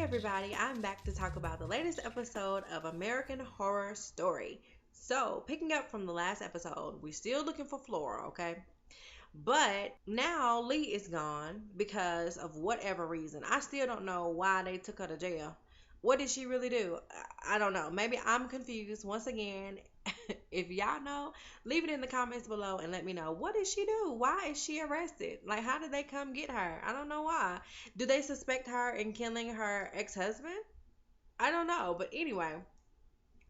Hey everybody, I'm back to talk about the latest episode of American Horror Story. So, picking up from the last episode, we're still looking for Flora, okay? But now Lee is gone because of whatever reason. I still don't know why they took her to jail. What did she really do? I don't know. Maybe I'm confused. Once again, if y'all know, leave it in the comments below and let me know. What did she do? Why is she arrested? Like, how did they come get her? I don't know why. Do they suspect her in killing her ex-husband? I don't know. But anyway,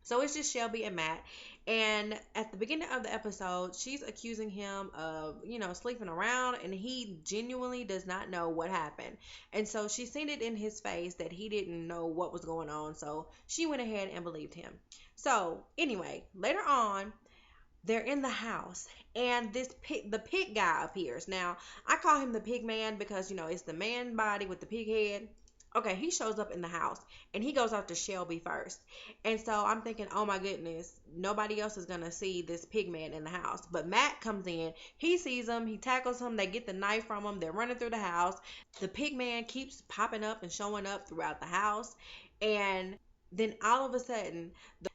so it's just Shelby and Matt. And at the beginning of the episode, she's accusing him of, sleeping around, and he genuinely does not know what happened. And so she's seen it in his face that he didn't know what was going on. So she went ahead and believed him. So anyway, later on, they're in the house and the pig guy appears. Now, I call him the pig man because, it's the man body with the pig head. Okay, he shows up in the house and he goes after Shelby first. And so I'm thinking, oh my goodness, nobody else is going to see this pig man in the house. But Matt comes in, he sees him, he tackles him, they get the knife from him, they're running through the house. The pig man keeps popping up and showing up throughout the house. And then all of a sudden,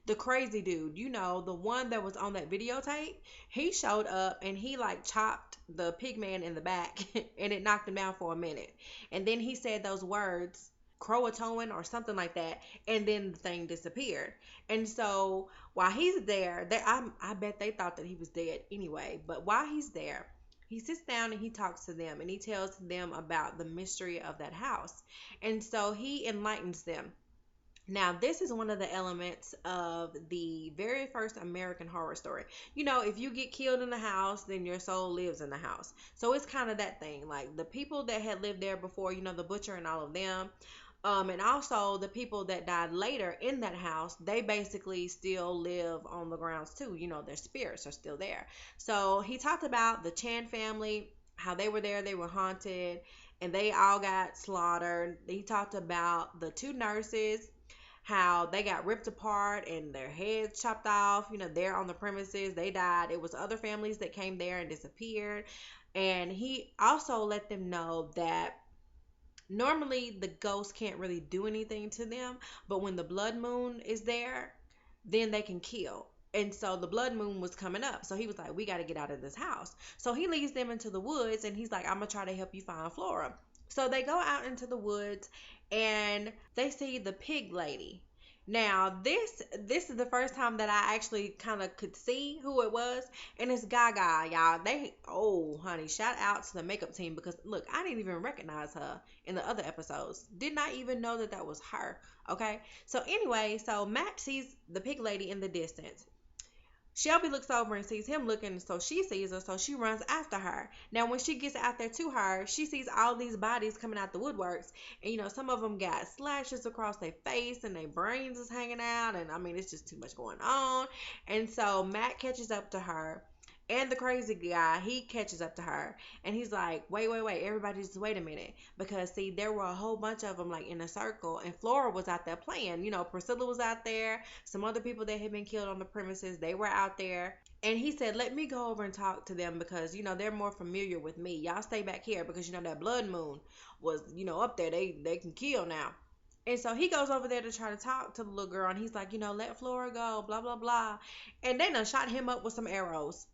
the crazy dude, the one that was on that videotape, he showed up and he like chopped the pig man in the back and it knocked him down for a minute. And then he said those words, Croatoan or something like that, and then the thing disappeared. And so while he's there, I bet they thought that he was dead anyway. But while he's there, he sits down and he talks to them and he tells them about the mystery of that house. And so he enlightens them. Now, this is one of the elements of the very first American Horror Story. If you get killed in the house, then your soul lives in the house. So it's kind of that thing. Like the people that had lived there before, the butcher and all of them, and also the people that died later in that house, they basically still live on the grounds too. Their spirits are still there. So he talked about the Chan family, how they were there, they were haunted, and they all got slaughtered. He talked about the two nurses, how they got ripped apart and their heads chopped off. They're on the premises, they died. It was other families that came there and disappeared. And he also let them know that normally the ghosts can't really do anything to them, but when the blood moon is there, then they can kill. And so the blood moon was coming up. So he was like, we got to get out of this house. So he leads them into the woods and he's like, I'm going to try to help you find Flora. So they go out into the woods and they see the pig lady. Now, this is the first time that I actually kind of could see who it was, and it's Gaga, y'all. Honey, shout out to the makeup team because, look, I didn't even recognize her in the other episodes. Did not even know that that was her, okay? So anyway, so Matt sees the pig lady in the distance. Shelby looks over and sees him looking, so she sees her, so she runs after her. Now, when she gets out there to her, she sees all these bodies coming out the woodworks, and some of them got slashes across their face, and their brains is hanging out, and I mean, it's just too much going on. And so Matt catches up to her, and the crazy guy, he catches up to her, and he's like, wait, everybody just wait a minute, because see, there were a whole bunch of them like in a circle, and Flora was out there playing. Priscilla was out there, some other people that had been killed on the premises, they were out there, and he said, let me go over and talk to them because, they're more familiar with me. Y'all stay back here because, that blood moon was, up there, they can kill now. And so he goes over there to try to talk to the little girl, and he's like, let Flora go, blah, blah, blah, and they done shot him up with some arrows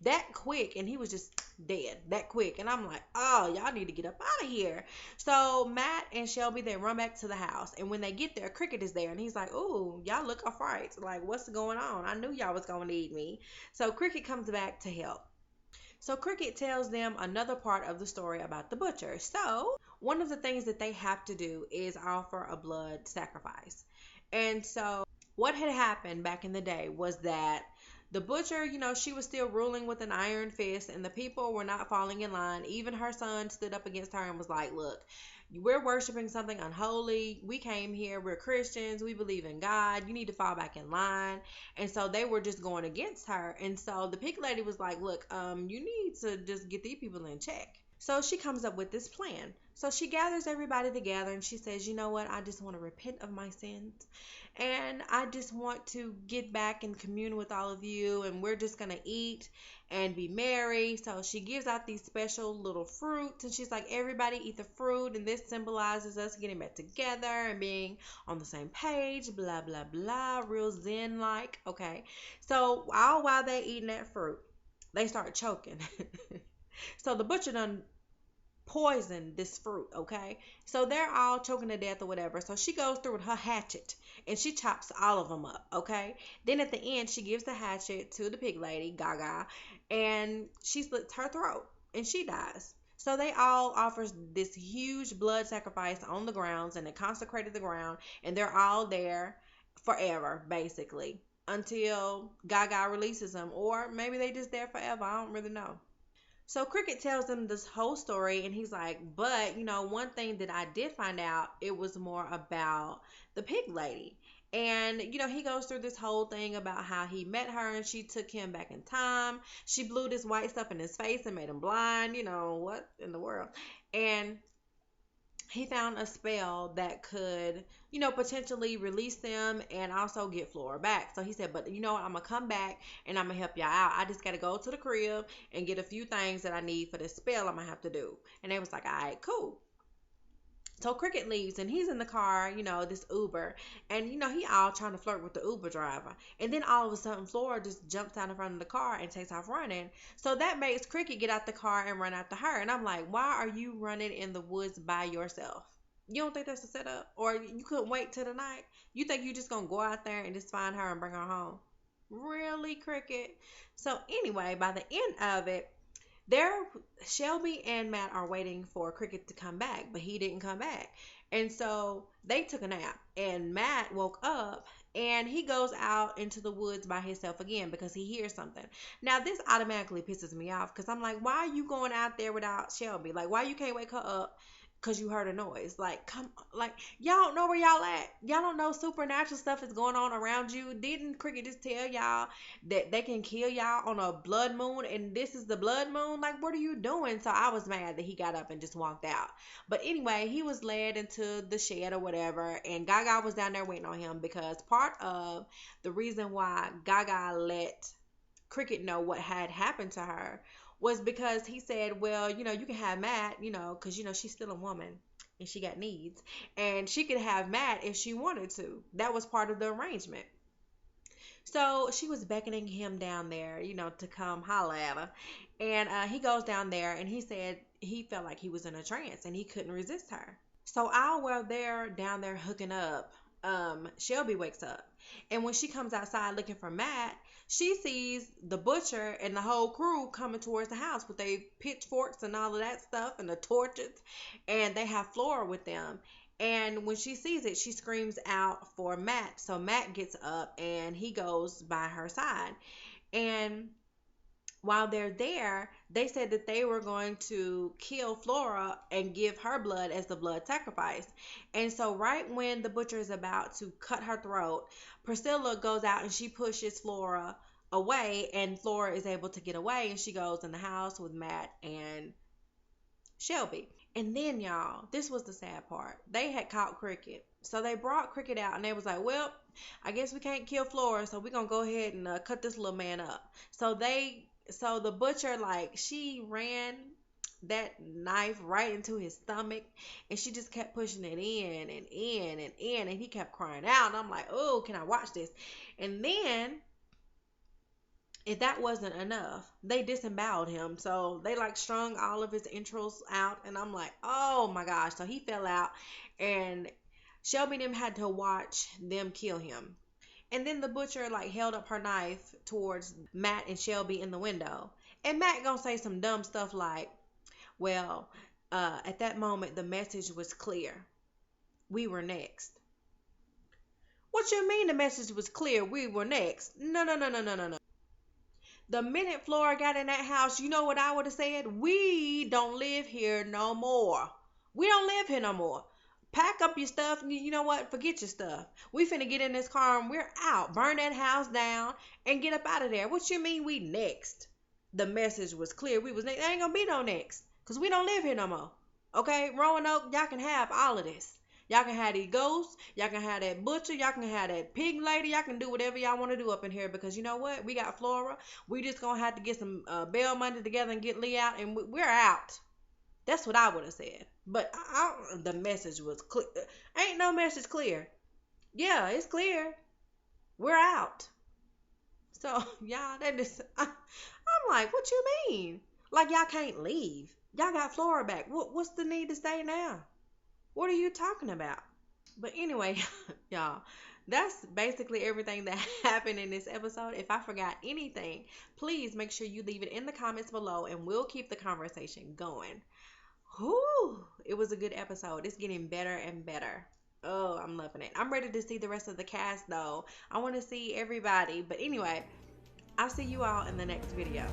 that quick, and he was just dead that quick. And I'm like, oh, y'all need to get up out of here. So Matt and Shelby, they run back to the house, and when they get there, Cricket is there, and he's like, ooh, y'all look alright, like, what's going on? I knew y'all was gonna need me. So Cricket comes back to help. So Cricket tells them another part of the story about the butcher. So one of the things that they have to do is offer a blood sacrifice. And so what had happened back in the day was that the butcher, she was still ruling with an iron fist, and the people were not falling in line. Even her son stood up against her and was like, look, we're worshiping something unholy. We came here. We're Christians. We believe in God. You need to fall back in line. And so they were just going against her. And so the pig lady was like, look, you need to just get these people in check. So she comes up with this plan. So she gathers everybody together and she says, you know what? I just want to repent of my sins. And I just want to get back and commune with all of you. And we're just going to eat and be merry. So she gives out these special little fruits. And she's like, everybody eat the fruit. And this symbolizes us getting back together and being on the same page. Blah, blah, blah. Real zen like. Okay. So all while they're eating that fruit, they start choking. So the butcher done poisoned this fruit, okay? So they're all choking to death or whatever. So she goes through with her hatchet and she chops all of them up, okay? Then at the end, she gives the hatchet to the pig lady, Gaga, and she slits her throat and she dies. So they all offers this huge blood sacrifice on the grounds and they consecrated the ground and they're all there forever, basically, until Gaga releases them, or maybe they just there forever. I don't really know. So Cricket tells him this whole story, and he's like, but, one thing that I did find out, it was more about the pig lady. And, he goes through this whole thing about how he met her and she took him back in time. She blew this white stuff in his face and made him blind. What in the world? And he found a spell that could, potentially release them and also get Flora back. So he said, but you know what? I'm going to come back and I'm going to help y'all out. I just got to go to the crib and get a few things that I need for this spell I'm going to have to do. And they was like, all right, cool. So Cricket leaves and he's in the car, this Uber. And, he all trying to flirt with the Uber driver. And then all of a sudden, Flora just jumps out in front of the car and takes off running. So that makes Cricket get out the car and run after her. And I'm like, why are you running in the woods by yourself? You don't think that's a setup? Or you couldn't wait till the night? You think you just going to go out there and just find her and bring her home? Really, Cricket? So anyway, by the end of it, Shelby and Matt are waiting for Cricket to come back, but he didn't come back. And so they took a nap, and Matt woke up and he goes out into the woods by himself again because he hears something. Now, this automatically pisses me off because I'm like, why are you going out there without Shelby? Like, why you can't wake her up because you heard a noise? Like, y'all don't know where y'all at. Y'all don't know supernatural stuff is going on around you. Didn't Cricket just tell y'all that they can kill y'all on a blood moon and this is the blood moon? Like, what are you doing? So I was mad that he got up and just walked out. But anyway, he was led into the shed or whatever, and Gaga was down there waiting on him because part of the reason why Gaga let Cricket know what had happened to her was because he said, well, you can have Matt, because, she's still a woman and she got needs. And she could have Matt if she wanted to. That was part of the arrangement. So she was beckoning him down there, to come holla at her. And he goes down there and he said he felt like he was in a trance and he couldn't resist her. So while they're down there hooking up, Shelby wakes up. And when she comes outside looking for Matt, she sees the butcher and the whole crew coming towards the house with their pitchforks and all of that stuff and the torches. And they have Flora with them. And when she sees it, she screams out for Matt. So Matt gets up and he goes by her side. And while they're there, they said that they were going to kill Flora and give her blood as the blood sacrifice. And so right when the butcher is about to cut her throat, Priscilla goes out and she pushes Flora away, and Flora is able to get away, and she goes in the house with Matt and Shelby. And then, y'all, this was the sad part. They had caught Cricket. So they brought Cricket out, and they was like, well, I guess we can't kill Flora, so we're going to go ahead and cut this little man up. So the butcher, she ran that knife right into his stomach, and she just kept pushing it in and in and in, and he kept crying out. And I'm like, oh, can I watch this? And then, if that wasn't enough, they disemboweled him. So they strung all of his entrails out, and I'm like, oh my gosh. So he fell out, and Shelby and them had to watch them kill him. And then the butcher held up her knife towards Matt and Shelby in the window. And Matt gonna say some dumb stuff like, well, at that moment the message was clear. We were next. What you mean the message was clear? We were next? No. The minute Flora got in that house, you know what I would have said? We don't live here no more. We don't live here no more. Pack up your stuff. You know what? Forget your stuff. We finna get in this car and we're out. Burn that house down and get up out of there. What you mean we next? The message was clear. We was next. There ain't gonna be no next. Because we don't live here no more. Okay? Roanoke, y'all can have all of this. Y'all can have these ghosts. Y'all can have that butcher. Y'all can have that pig lady. Y'all can do whatever y'all want to do up in here because you know what? We got Flora. We just going to have to get some bail money together and get Lee out, and we're out. That's what I would have said. But the message was clear. Ain't no message clear. Yeah, it's clear. We're out. So, y'all, I'm like, what you mean? Like, y'all can't leave. Y'all got Flora back. What's the need to stay now? What are you talking about? But anyway, y'all, that's basically everything that happened in this episode. If I forgot anything, please make sure you leave it in the comments below and we'll keep the conversation going. Whew, it was a good episode. It's getting better and better. Oh, I'm loving it. I'm ready to see the rest of the cast though. I want to see everybody. But anyway, I'll see you all in the next video.